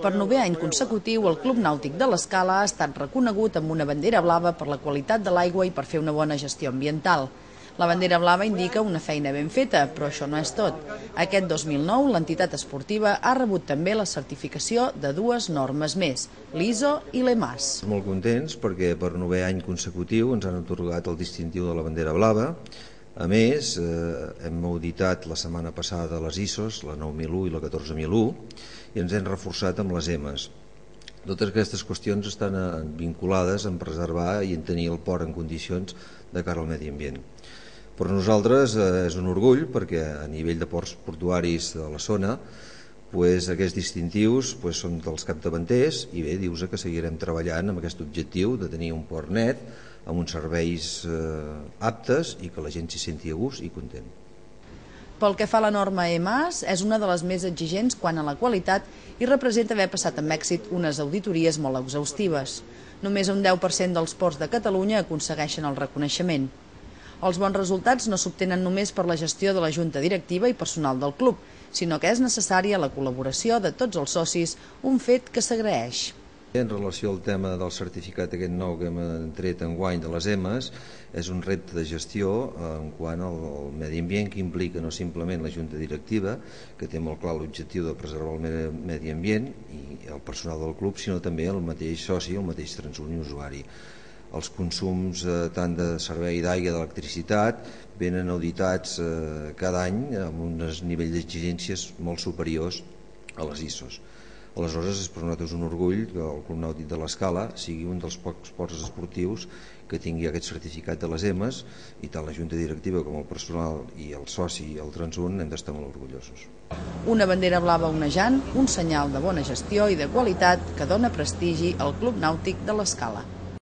Per 9è any consecutiu, el Club Nàutic de l'Escala ha estat reconegut amb una bandera blava per la qualitat de l'aigua i per fer una bona gestió ambiental. La bandera blava indica una feina ben feta, però això no és tot. Aquest 2009, l'entitat esportiva ha rebut també la certificació de dues normes més, l'ISO i l'EMAS. Molt contents perquè per 9è any consecutiu ens han atorgat el distintiu de la bandera blava. A més, hem auditat la setmana passada les ISOs, la 9001 i la 14001, i ens hem reforçat amb les EMAs. Totes aquestes qüestions estan vinculades en preservar i en tenir el port en condicions de cara al medi ambient. Per nosaltres és un orgull perquè a nivell de ports portuaris de la zona aquests distintius són dels capdavanters i bé, dius que seguirem treballant amb aquest objectiu de tenir un port net amb uns serveis aptes i que la gent s'hi senti a gust i content. Pel que fa a la norma EMAS, és una de les més exigents quant a la qualitat i representa haver passat amb èxit unes auditories molt exhaustives. Només un 10% dels ports de Catalunya aconsegueixen el reconeixement. Els bons resultats no s'obtenen només per la gestió de la junta directiva i personal del club, sinó que és necessària la col·laboració de tots els socis, un fet que s'agraeix. En relació al tema del certificat aquest nou que hem tret enguany de les EMAs, és un repte de gestió en quant al medi ambient que implica no simplement la junta directiva, que té molt clar l'objectiu de preservar el medi ambient i el personal del club, sinó també el mateix soci, el mateix transunt i usuari. Els consums tant de servei d'aigua, d'electricitat, venen auditats cada any amb uns nivells d'exigències molt superiors a les ISOs. Aleshores, és per nosaltres un orgull que el Club Nàutic de l'Escala sigui un dels pocs ports esportius que tingui aquest certificat de les EMAs i tant la junta directiva com el personal i el soci i el transunt hem d'estar molt orgullosos. Una bandera blava onejant, un senyal de bona gestió i de qualitat que dona prestigi al Club Nàutic de l'Escala.